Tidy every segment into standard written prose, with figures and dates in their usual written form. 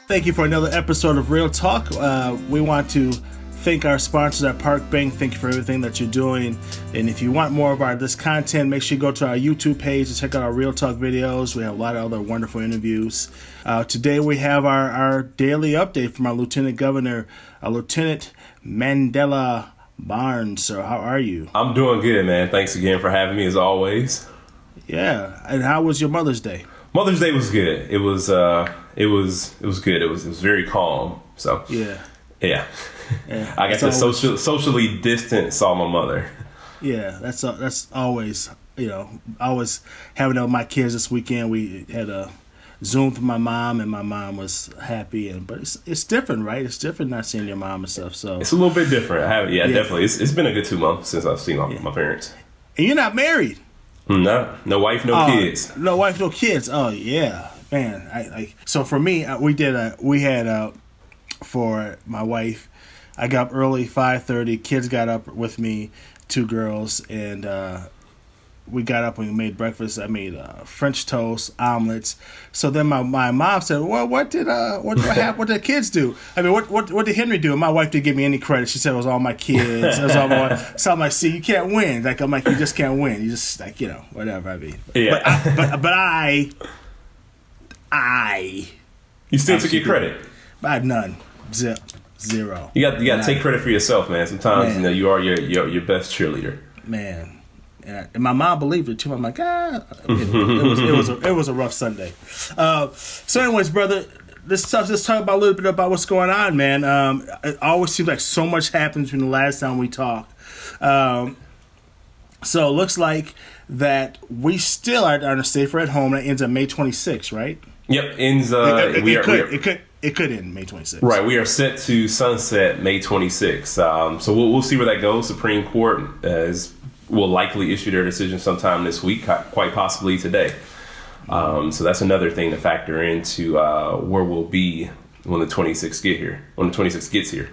Thank you for another episode of Real Talk. We want to thank our sponsors at Park Bank. Thank you for everything that you're doing. And if you want more of this content, make sure you go to our YouTube page and check out our Real Talk videos. We have a lot of other wonderful interviews. Today we have our daily update from our Lieutenant Governor, Lieutenant Mandela Barnes. Sir, how are you? I'm doing good, man. Thanks again for having me, as always. Yeah. And how was your Mother's Day? Mother's Day was good. It was good. It was very calm. So yeah. I got to socially distance saw my mother. Yeah, that's always, always having my kids this weekend. We had a Zoom for my mom, and my mom was happy. But it's different, right? It's different not seeing your mom and stuff. So it's a little bit different. Definitely. It's been a good 2 months since I've seen my parents. And you're not married? No wife, no kids. No wife, no kids. Oh yeah, man. So for me, we had for my wife. I got up early, 5:30. Kids got up with me, 2 girls, and we got up and we made breakfast. I made French toast, omelets. So then my mom said, "Well, what did the kids do? I mean, what did Henry do?" And my wife didn't give me any credit. She said it was all my kids. It was all my. So I'm like, "See, you can't win." I'm like, "You just can't win. You just whatever." I mean, yeah. But I. You still took your credit. I had none. Zero. You got to take credit for yourself, man. Sometimes you are your best cheerleader. Man. And my mom believed it too. I'm like, it was a rough Sunday. So, anyways, brother, let's talk about a little bit about what's going on, man. It always seems like so much happened from the last time we talked. So it looks like that we still are on a safer at home. That ends on May 26th, right? Yep, ends. It could end May 26th. Right, we are set to sunset May 26th. So we'll see where that goes. Supreme Court will likely issue their decision sometime this week, quite possibly today. So that's another thing to factor into where we'll be when the 26th gets here.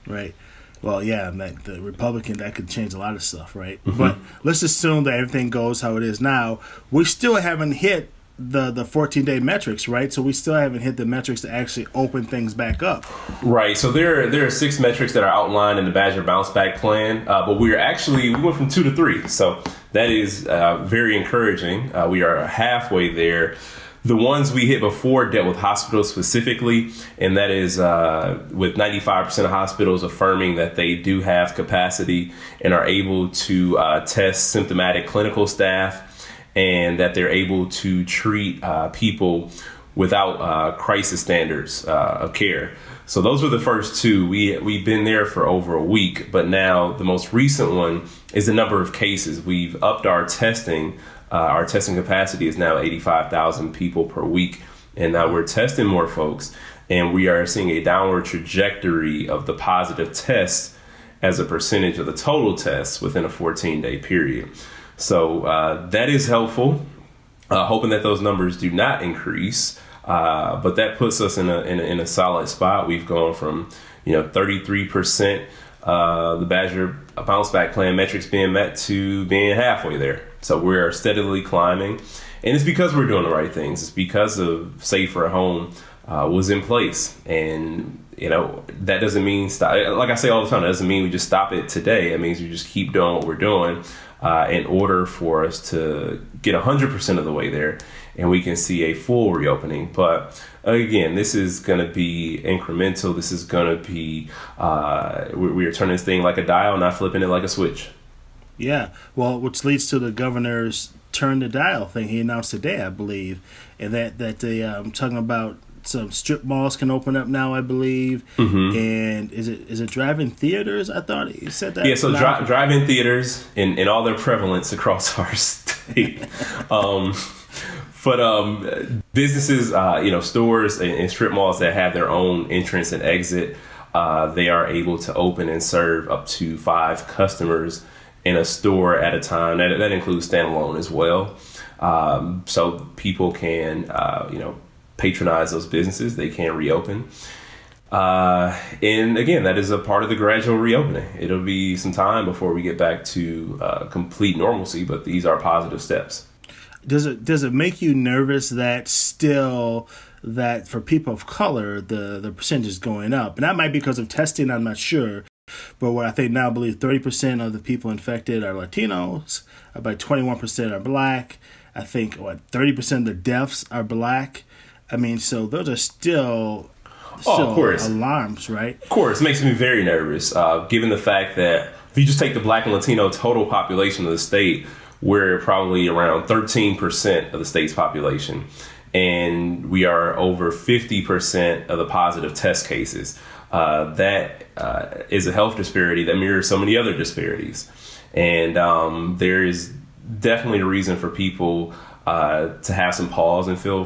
Right. Well, yeah, the Republican, that could change a lot of stuff, right? Mm-hmm. But let's assume that everything goes how it is now. We still haven't hit the 14-day metrics, right? So we still haven't hit the metrics to actually open things back up. Right. So there are 6 metrics that are outlined in the Badger Bounce Back Plan, but we went from 2 to 3. So that is very encouraging. We are halfway there. The ones we hit before dealt with hospitals specifically, and that is with 95% of hospitals affirming that they do have capacity and are able to test symptomatic clinical staff, and that they're able to treat people without crisis standards of care. So those were the first 2. We've been there for over a week, but now the most recent one is the number of cases. We've upped our testing. Our testing capacity is now 85,000 people per week, and now we're testing more folks, and we are seeing a downward trajectory of the positive tests as a percentage of the total tests within a 14-day period. So that is helpful, hoping that those numbers do not increase, but that puts us in a solid spot. We've gone from 33% the Badger Bounce Back Plan metrics being met to being halfway there. So we're steadily climbing, and it's because we're doing the right things. It's because of Safer at Home was in place, and that doesn't mean stop. Like I say all the time, that doesn't mean we just stop it today. It means we just keep doing what we're doing. In order for us to get 100% of the way there, and we can see a full reopening. But again, this is going to be incremental. This is going to be, we are turning this thing like a dial, not flipping it like a switch. Yeah, well, which leads to the governor's turn the dial thing he announced today, I believe, and that they talking about some strip malls can open up now, I believe. Mm-hmm. And is it drive-in theaters? I thought he said that. Yeah, so drive-in theaters in all their prevalence across our state. But businesses, stores and strip malls that have their own entrance and exit, they are able to open and serve up to 5 customers in a store at a time. That includes standalone as well. So people can, patronize those businesses. They can reopen. And again, that is a part of the gradual reopening. It'll be some time before we get back to complete normalcy, but these are positive steps. Does it make you nervous that still that for people of color, the percentage is going up. And that might be because of testing, I'm not sure. But what I think now, I believe 30% of the people infected are Latinos, about 21% are Black. I think, 30% of the deaths are Black. I mean, so those are still of course, alarms, right? Of course, it makes me very nervous, given the fact that if you just take the Black and Latino total population of the state, we're probably around 13% of the state's population. And we are over 50% of the positive test cases. That is a health disparity that mirrors so many other disparities. And there is definitely a reason for people to have some pause and feel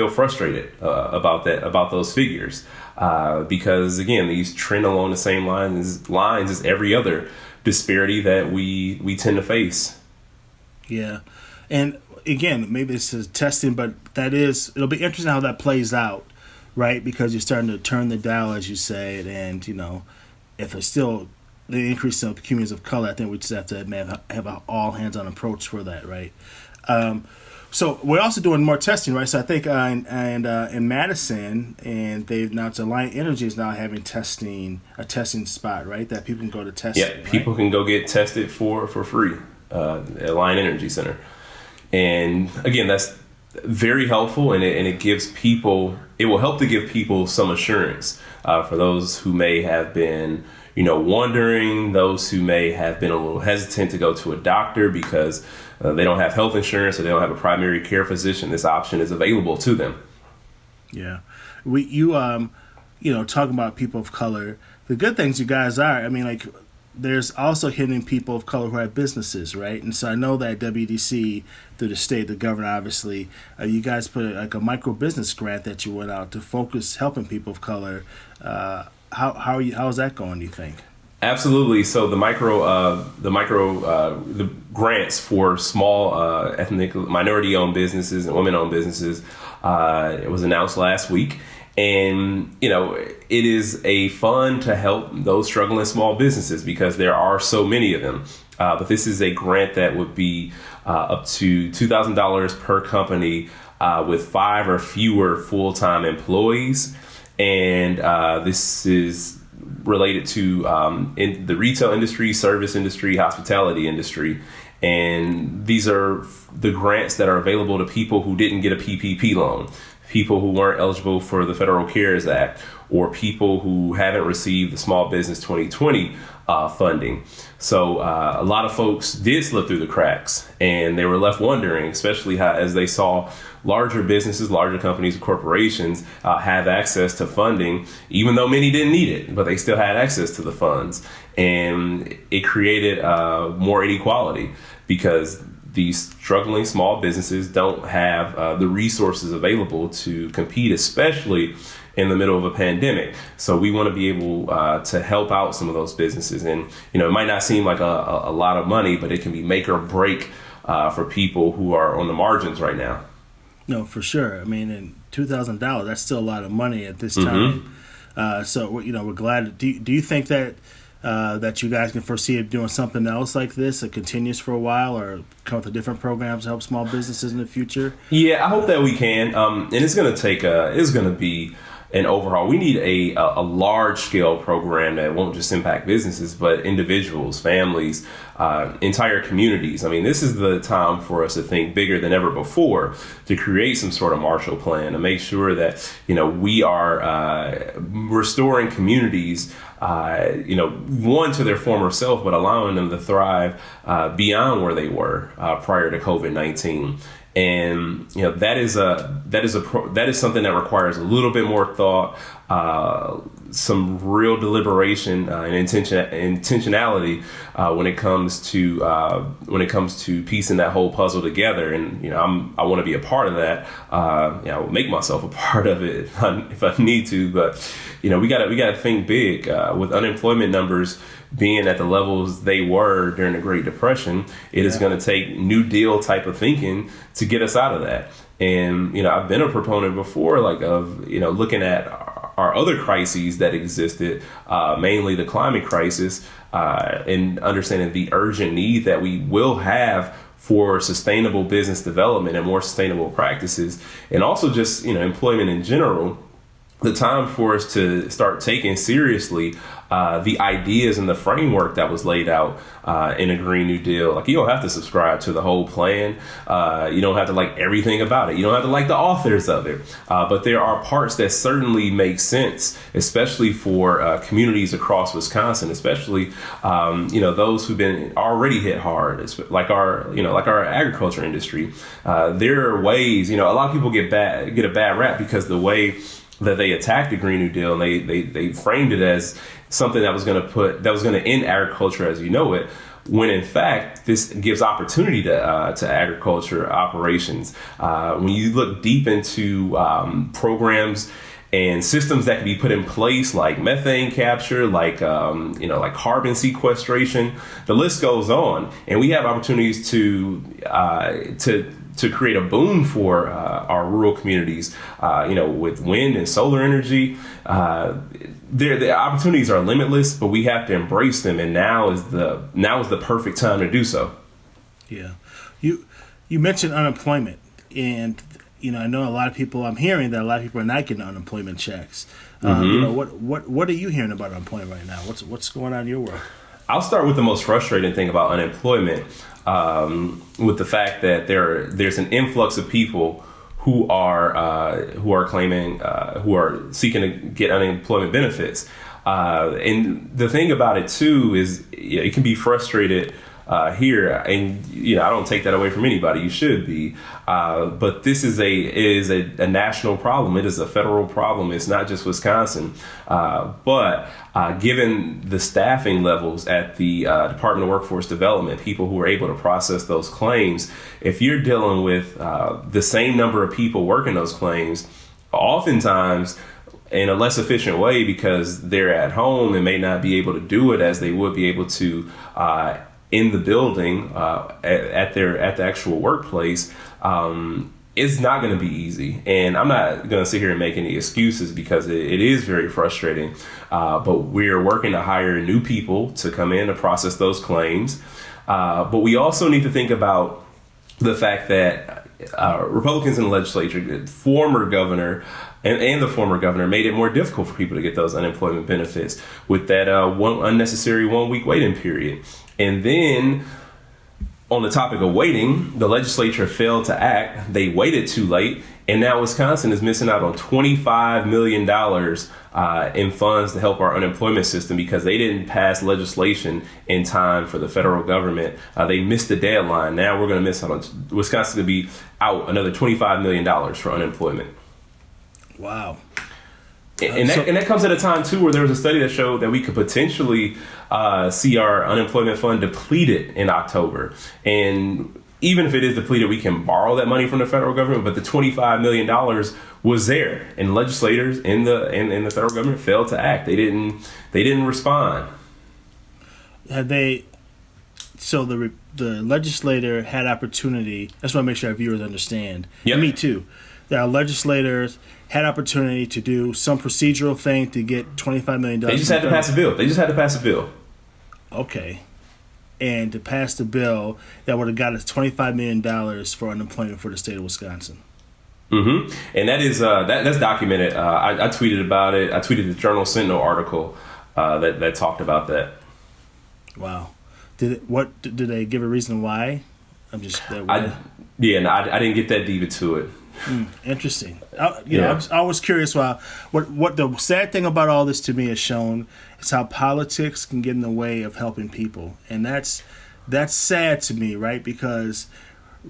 frustrated about those figures. Because, again, these trend along the same lines as every other disparity that we tend to face. Yeah. And, again, maybe this is testing, but it'll be interesting how that plays out. Right, because you're starting to turn the dial, as you said, and if there's still the increase in communities of color, I think we just have to have an all hands-on approach for that, right? So we're also doing more testing, right? So I think in Madison, and they've now Alliant Energy is now having a testing spot, right? That people can go to test. Yeah, people can go get tested for free at Alliant Energy Center, and again, that's very helpful, and it gives people. It will help to give people some assurance for those who may have been, wondering, those who may have been a little hesitant to go to a doctor because they don't have health insurance or they don't have a primary care physician. This option is available to them. Yeah, talking about people of color. The good things you guys are. I mean, like, there's also hitting people of color who have businesses, right? And so I know that WDC, through the state, the governor, obviously, you guys put a micro business grant that you went out to focus helping people of color. How is that going, do you think? Absolutely. So the grants for small ethnic minority-owned businesses and women-owned businesses, it was announced last week. And, it is a fund to help those struggling small businesses because there are so many of them. But this is a grant that would be up to $2,000 per company with 5 or fewer full-time employees. And this is related to in the retail industry, service industry, hospitality industry. And these are the grants that are available to people who didn't get a PPP loan, people who weren't eligible for the Federal CARES Act, or people who haven't received the Small Business 2020 funding. So a lot of folks did slip through the cracks, and they were left wondering, especially as they saw larger businesses, larger companies, corporations have access to funding, even though many didn't need it, but they still had access to the funds. And it created more inequality because these struggling small businesses don't have the resources available to compete, especially in the middle of a pandemic. So we want to be able to help out some of those businesses. And, it might not seem like a lot of money, but it can be make or break for people who are on the margins right now. No, for sure. I mean, and $2,000, that's still a lot of money at this time. So, we're glad. Do you think that that you guys can foresee doing something else like this that continues for a while, or come up with different programs to help small businesses in the future? Yeah, I hope that we can. And it's going to be an overhaul. We need a large scale program that won't just impact businesses, but individuals, families, entire communities. I mean, this is the time for us to think bigger than ever before, to create some sort of Marshall Plan, to make sure that, we are restoring communities, one, to their former self, but allowing them to thrive beyond where they were prior to COVID-19. And that is something that requires a little bit more thought, some real deliberation and intentionality when it comes to piecing that whole puzzle together. And I want to be a part of that. I will make myself a part of it if I need to. But we gotta think big with unemployment numbers being at the levels they were during the Great Depression. It is going to take New Deal type of thinking to get us out of that. And, I've been a proponent before, of looking at our other crises that existed, mainly the climate crisis, and understanding the urgent need that we will have for sustainable business development and more sustainable practices, and also just, employment in general, the time for us to start taking seriously the ideas and the framework that was laid out in a Green New Deal. Like, you don't have to subscribe to the whole plan. You don't have to like everything about it. You don't have to like the authors of it. But there are parts that certainly make sense, especially for communities across Wisconsin, especially those who've been already hit hard, like our agriculture industry. There are ways. A lot of people get a bad rap because the way that they attacked the Green New Deal, and they framed it as something that was going to end agriculture as you know it, when in fact this gives opportunity to agriculture operations. When you look deep into programs and systems that can be put in place, like methane capture, like carbon sequestration, the list goes on, and we have opportunities to create a boom for our rural communities, with wind and solar energy. The opportunities are limitless, but we have to embrace them, and now is the perfect time to do so. Yeah, you mentioned unemployment, and I know I'm hearing that a lot of people are not getting unemployment checks. What are you hearing about unemployment right now? What's going on in your world? I'll start with the most frustrating thing about unemployment, with the fact that there's an influx of people who are claiming who are seeking to get unemployment benefits, and the thing about it too is it can be frustrated here, and I don't take that away from anybody. You should be, but this is a national problem. It is a federal problem. It's not just Wisconsin, but given the staffing levels at the Department of Workforce Development, people who are able to process those claims, if you're dealing with the same number of people working those claims, oftentimes in a less efficient way because they're at home and may not be able to do it as they would be able to in the building at the actual workplace, it's not going to be easy. And I'm not going to sit here and make any excuses because it is very frustrating. But we're working to hire new people to come in to process those claims. But we also need to think about the fact that Republicans in the legislature, the former governor and the former governor, made it more difficult for people to get those unemployment benefits with that unnecessary 1 week waiting period. And then on the topic of waiting, the legislature failed to act. They waited too late. And now Wisconsin is missing out on $25 million in funds to help our unemployment system because they didn't pass legislation in time for the federal government. They missed the deadline. Now we're going to miss out on Wisconsin to be out another $25 million for unemployment. Wow. And that comes at a time, too, where there was a study that showed that we could potentially see our unemployment fund depleted in October. And even if it is depleted, we can borrow that money from the federal government. But the $25 million was there. And legislators in the federal government failed to act. They didn't respond. Had they... So the legislator had opportunity. I just want to make sure our viewers understand. Yep. Me too. That our legislators had opportunity to do some procedural thing to get $25 million. They just had to pass a bill. Okay. And to pass the bill that would have got us $25 million for unemployment for the state of Wisconsin. Mm-hmm. And that is that's documented. I tweeted about it. I tweeted the Journal Sentinel article that talked about that. Wow. Did they give a reason why? I didn't get that deep into it. Interesting. I was curious. What the sad thing about all this to me has shown is how politics can get in the way of helping people, and that's sad to me, right? Because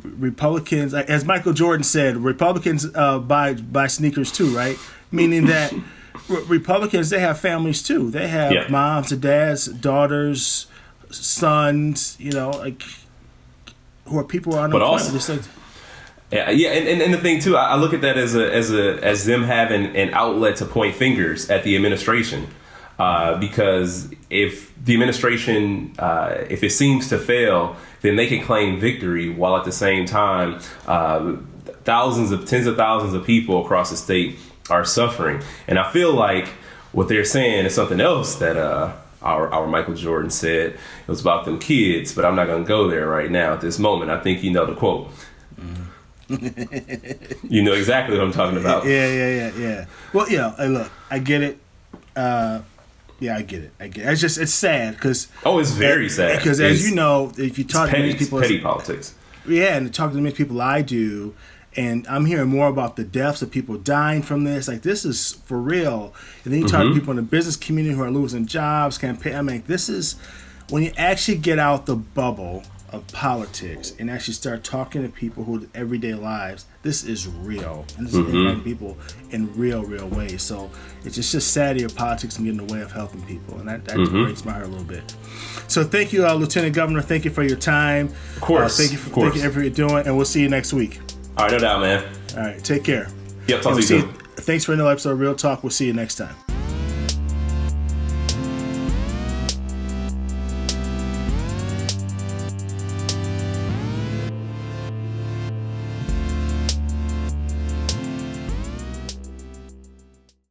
Republicans, as Michael Jordan said, Republicans buy sneakers too, right? Meaning that Republicans, they have families too. They have moms and dads, daughters, sons. Who are people who are unemployment. And the thing too, I look at that as them having an outlet to point fingers at the administration, because if the administration, if it seems to fail, then they can claim victory while at the same time, tens of thousands of people across the state are suffering. And I feel like what they're saying is something else that our Michael Jordan said it was about them kids, but I'm not going to go there right now at this moment. I think you know the quote. You know exactly what I'm talking about. Yeah. Well, hey, look, I get it. I get it. It's sad because it's very sad because as you know, if you talk to many people, petty politics. Yeah, and talk to many people I do, and I'm hearing more about the deaths of people dying from this. Like, this is for real. And then you talk to people in the business community who are losing jobs, campaign. I mean, this is when you actually get out the bubble of politics and actually start talking to people who everyday lives. This is real, and this is impacting people in real ways. So it's just sad that politics can get in the way of helping people, and that breaks my heart a little bit. So thank you, Lieutenant Governor. Thank you for your time. Of course. Thank you for everything you're doing, and we'll see you next week. All right, no doubt, man. All right, take care. Yep, talk to you soon. Thanks for another episode of Real Talk. We'll see you next time.